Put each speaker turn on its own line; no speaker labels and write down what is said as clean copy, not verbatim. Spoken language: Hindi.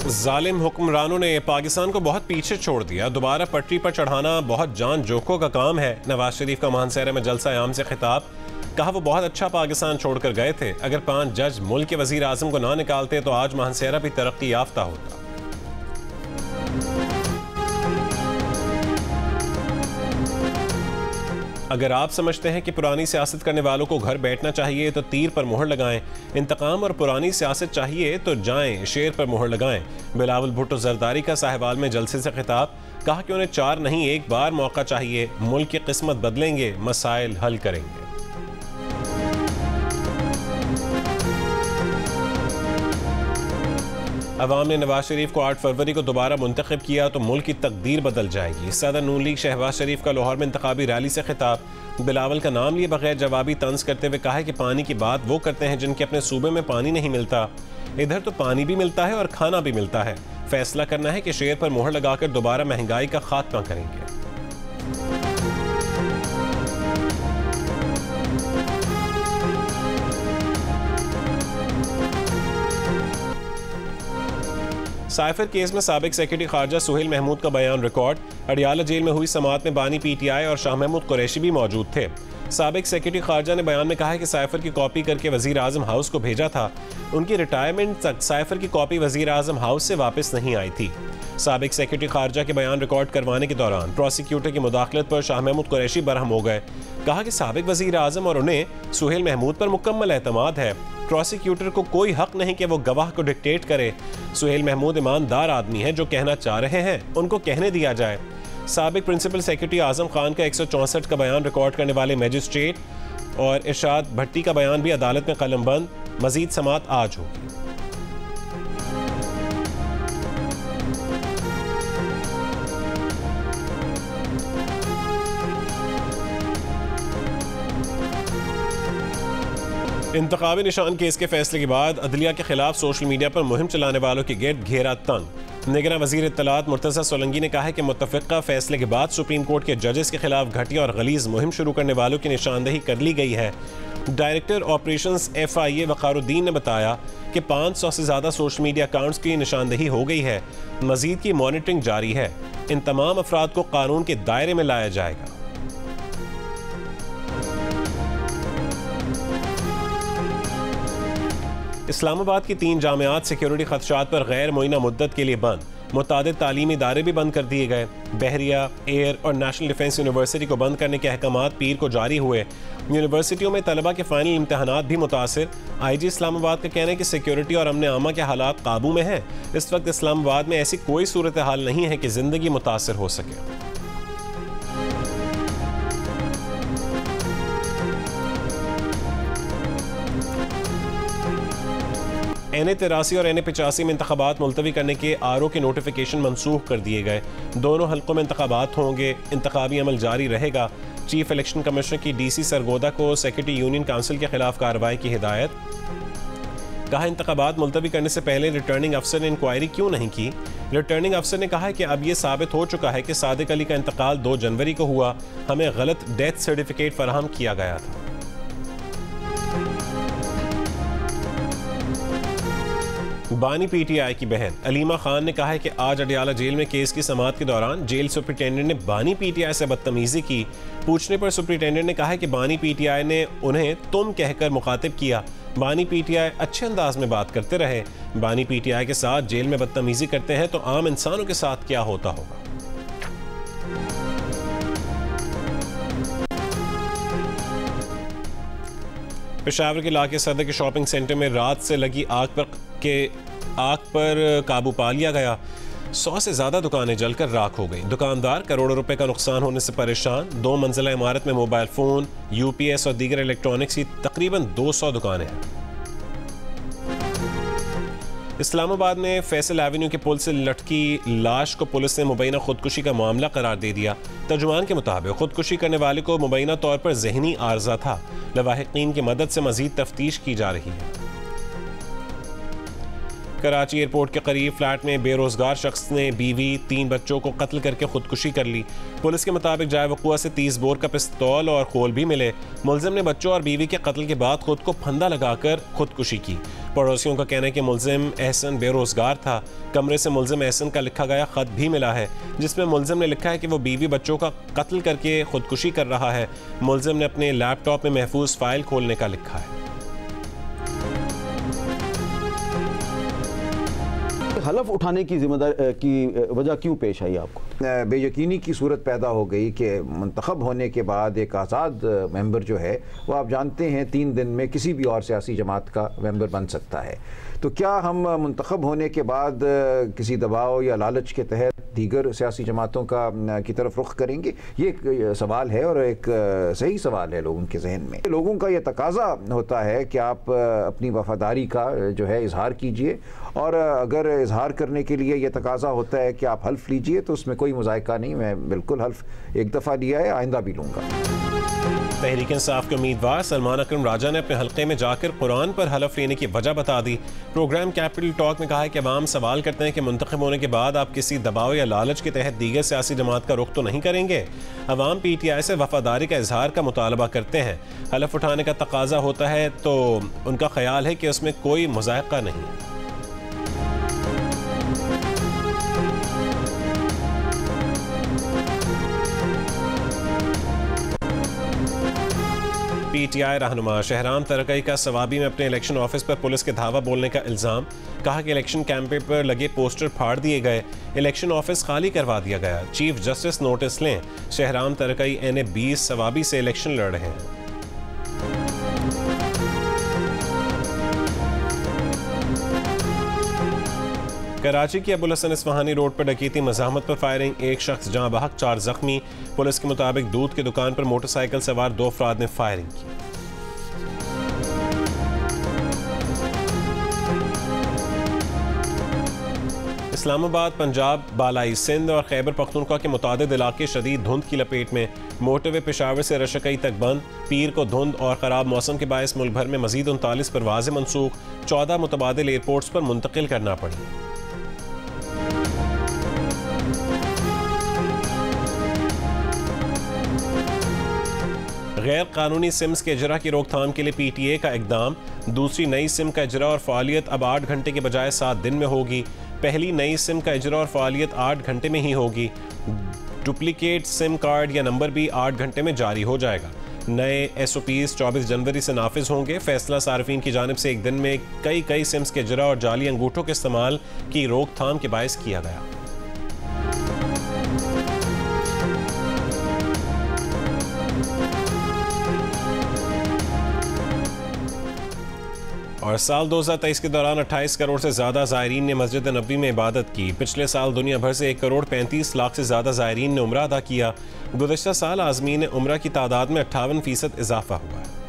जालिम हुक्मरानों ने पाकिस्तान को बहुत पीछे छोड़ दिया। दोबारा पटरी पर चढ़ाना बहुत जान जोखों का काम है। नवाज शरीफ का मानसहरा में जलसा आम से खिताब। कहा वो बहुत अच्छा पाकिस्तान छोड़कर गए थे। अगर 5 जज मुल्क के वजीर आजम को ना निकालते तो आज मानसहरा भी तरक्की याफ्ता होता। अगर आप समझते हैं कि पुरानी सियासत करने वालों को घर बैठना चाहिए तो तीर पर मोहर लगाएं। इंतकाम और पुरानी सियासत चाहिए तो जाएं, शेर पर मोहर लगाएं। बिलावल भुट्टो जरदारी का साहिवाल में जलसे से खिताब। कहा कि उन्हें 4 नहीं 1 बार मौका चाहिए। मुल्क की किस्मत बदलेंगे, मसाइल हल करेंगे। अवाम ने नवाज शरीफ को 8 फरवरी को दोबारा मुंतखब किया तो मुल्क की तकदीर बदल जाएगी। सदर नून लीग शहबाज शरीफ का लाहौर में इंतखाबी रैली से खिताब। बिलावल का नाम लिए बगैर जवाबी तंज करते हुए कहा कि पानी की बात वो करते हैं जिनके अपने सूबे में पानी नहीं मिलता। इधर तो पानी भी मिलता है और खाना भी मिलता है। फैसला करना है कि शेर पर मोहर लगाकर दोबारा महंगाई का खात्मा करेंगे। साइफर केस में साबिक सेक्रेटरी खारजा सुहेल महमूद का बयान रिकॉर्ड। अडियाला जेल में हुई समाअत में बानी पीटीआई और शाह महमूद कुरैशी भी मौजूद थे। साबिक सेक्रेटरी खारजा ने बयान में कहा है कि साइफर की कॉपी करके वजीर आजम हाउस को भेजा था। उनकी रिटायरमेंट तक साइफर की कॉपी वजीर आजम हाउस से वापस नहीं आई थी। साबिक सेक्रेटरी खारजा के बयान रिकॉर्ड करवाने के दौरान प्रोसिक्यूटर की मुदाखलत पर शाह महमूद कुरैशी बरहम हो गए। कहा कि साबिक वजीर आजम और उन्हें सुहेल महमूद पर मुकम्मल एतमाद है। प्रोसिक्यूटर को कोई हक नहीं कि वो गवाह को डिक्टेट करे। सुहेल महमूद ईमानदार आदमी है, जो कहना चाह रहे हैं उनको कहने दिया जाए। साबिक प्रिंसिपल सेक्रेटरी आजम खान का 164 का बयान रिकॉर्ड करने वाले मजिस्ट्रेट और इरशाद भट्टी का बयान भी अदालत में कलमबंद। मजीद समाअत आज होगी। इंतखाबी निशान केस के फैसले के बाद अदलिया के खिलाफ सोशल मीडिया पर मुहिम चलाने वालों के गिर्द घेरा तंग। निगरान वजीर इत्तलात मुर्तज़ा सोलंकी ने कहा है कि मुत्तफ़िक़ा फैसले के बाद सुप्रीम कोर्ट के जजेस के खिलाफ घटिया और गलीज़ मुहिम शुरू करने वालों की निशानदेही कर ली गई है। डायरेक्टर ऑपरेशंस FIA वक़ारुद्दीन ने बताया कि 500 से ज़्यादा सोशल मीडिया अकाउंट्स की निशानदेही हो गई है। मज़ीद की मॉनिटरिंग जारी है। इन तमाम अफराद को कानून के दायरे में लाया जाएगा। इस्लामाबाद की 3 जामियात सिक्योरिटी खदशात पर गैर मुइना मुद्दत के लिए बंद। मुतादिद तालीमी इदारे भी बंद कर दिए गए। बहरिया, एयर और नेशनल डिफेंस यूनिवर्सिटी को बंद करने के अहकामात पीर को जारी हुए। यूनिवर्सिटियों में तलबा के फाइनल इम्तहानात भी मुतासिर। IG इस्लामाबाद का कहना है कि सिक्योरिटी और अमन आमा के हालात काबू में हैं। इस वक्त इस्लामाबाद में ऐसी कोई सूरत हाल नहीं है कि जिंदगी मुतासिर हो सके। NA-83 और NA-85 में इंतखाबात मुलतवी करने के RO के नोटिफिकेशन मनसूख कर दिए गए। दोनों हल्कों में इंतखाबात होंगे। इंतखाबी अमल जारी रहेगा। चीफ इलेक्शन कमिश्नर की DC सरगोदा को सेक्रेटरी यूनियन काउंसिल के खिलाफ कार्रवाई की हिदायत। कहा इंतखाबात मुलतवी करने से पहले रिटर्निंग अफसर ने इंक्वायरी क्यों नहीं की। रिटर्निंग अफसर ने कहा है कि अब यह साबित हो चुका है कि सादिक अली का इंतकाल 2 जनवरी को हुआ। हमें गलत डेथ सर्टिफिकेट फराहम किया गया था। बानी PTI की बहन अलीमा खान ने कहा है कि आज अडियाला जेल में केस की समाअत के दौरान जेल सुपरिटेंडेंट ने बानी PTI से बदतमीजी की। पूछने पर सुपरिटेंडेंट ने कहा है कि बानी PTI ने उन्हें तुम कहकर मुखातिब किया। बानी PTI अच्छे अंदाज में बात करते रहे। बानी PTI के साथ जेल में बदतमीजी करते हैं तो आम इंसानों के साथ क्या होता होगा। पेशावर के इलाके सदर के शॉपिंग सेंटर में रात से लगी आग पर काबू पा लिया गया। 100 से ज़्यादा दुकानें जलकर राख हो गईं। दुकानदार करोड़ों रुपए का नुकसान होने से परेशान। 2 मंजिला इमारत में मोबाइल फ़ोन, UPS और दीगर इलेक्ट्रॉनिक्स की तकरीबन 200 दुकानें हैं। इस्लामाबाद में फैसल एवेन्यू के पुल से लटकी लाश को पुलिस ने मुबैना खुदकुशी का मामला करार दे दिया। तर्जुमान के मुताबिक खुदकुशी करने वाले को मुबैना तौर पर जहनी आर्जा था। लवाहिकीन की मदद से मजीद तफ्तीश की जा रही है। कराची एयरपोर्ट के करीब फ्लैट में बेरोजगार शख्स ने बीवी 3 बच्चों को कत्ल करके खुदकुशी कर ली। पुलिस के मुताबिक जाए वक़ुआ से 30 बोर का पिस्तौल और खोल भी मिले। मुलजिम ने बच्चों और बीवी के कत्ल के बाद खुद को फंदा लगाकर खुदकुशी की। पड़ोसियों का कहना है कि मुलजिम एहसन बेरोजगार था। कमरे से मुलजिम एहसन का लिखा गया खत भी मिला है, जिसमें मुलजिम ने लिखा है कि वो बीवी बच्चों का कत्ल करके खुदकुशी कर रहा है। मुलजिम ने अपने लैपटॉप में महफूज फाइल खोलने का लिखा है।
हलफ उठाने की जिम्मेदारी की वजह क्यों पेश आई आपको?
बेयकीनी की सूरत पैदा हो गई कि मुंतखब होने के बाद एक आज़ाद मेंबर जो है वो आप जानते हैं 3 दिन में किसी भी और सियासी जमात का मेंबर बन सकता है। तो क्या हम मुंतखब होने के बाद किसी दबाव या लालच के तहत दीगर सियासी जमातों की तरफ रुख करेंगे? ये एक सवाल है और एक सही सवाल है लोगों के जहन में। लोगों का ये तकाजा होता है कि आप अपनी वफादारी का जो है इजहार कीजिए, और अगर इजहार करने के लिए ये तकाजा होता है कि आप हल्फ लीजिए तो उसमें कोई मुज़ायका नहीं। मैं बिल्कुल हल्फ एक दफ़ा लिया है, आइंदा भी लूँगा।
तहरीक इंसाफ के उम्मीदवार सलमान अकरम राजा ने अपने हल्के में जाकर कुरान पर हलफ लेने की वजह बता दी। प्रोग्राम कैपिटल टॉक में कहा है कि अवाम सवाल करते हैं कि मुंतखब होने के बाद आप किसी दबाव या लालच के तहत दीगर सियासी जमात का रुख तो नहीं करेंगे। अवाम PTI से वफादारी का इजहार का मुतालबा करते हैं। हलफ उठाने का तकाजा होता है तो उनका ख्याल है कि उसमें कोई मुज़ायका नहीं। PTI रहनुमा शहराम तरकई का सवाबी में अपने इलेक्शन ऑफिस पर पुलिस के धावा बोलने का इल्ज़ाम। कहा कि इलेक्शन कैंपेन पर लगे पोस्टर फाड़ दिए गए, इलेक्शन ऑफिस खाली करवा दिया गया। चीफ जस्टिस नोटिस लें, शहराम तरकई NA 20 सवाबी से इलेक्शन लड़ रहे हैं। कराची की अबुल हसन इस्फहानी रोड पर डकैती मज़ाहमत पर फायरिंग, एक शख्स जहां बहक 4 जख्मी। पुलिस के मुताबिक दूध की दुकान पर मोटरसाइकिल सवार 2 अफराद ने फायरिंग की। इस्लामाबाद, पंजाब, बालाई सिंध और खैबर पख्तूनख्वा के मुतादिद इलाके शदीद धुंध की लपेट में। मोटरवे पेशावर से रशकई तक बंद। पीर को धुंध और ख़राब मौसम के बायस मुल्क भर में मजीद 39 परवाज़ें मनसूख, 14 मुतबादिल एयरपोर्ट्स पर मुंतकिल करना पड़ी। गैर कानूनी सिम्स के इजरा की रोकथाम के लिए PTA का इकदाम। दूसरी नई सिम का इजरा और फ़ालियत अब 8 घंटे के बजाय 7 दिन में होगी। पहली नई सिम का इजरा और फ़ालियत 8 घंटे में ही होगी। डुप्लीकेट सिम कार्ड या नंबर भी 8 घंटे में जारी हो जाएगा। नए SOPs 24 जनवरी से नाफिज होंगे। फैसला सार्फिन की जानिब से एक दिन में कई सिम्स के इजरा और जाली अंगूठों के इस्तेमाल की रोकथाम के बायस किया गया। और साल 2023 के दौरान 28 करोड़ से ज़्यादा ज़ायरीन ने मस्जिद नबवी में इबादत की। पिछले साल दुनिया भर से 1 करोड़ 35 लाख से ज़्यादा ज़ायरीन ने उम्रा अदा किया। गुज़श्ता साल आज़मीन उम्रा की तादाद में 58% इजाफा हुआ है।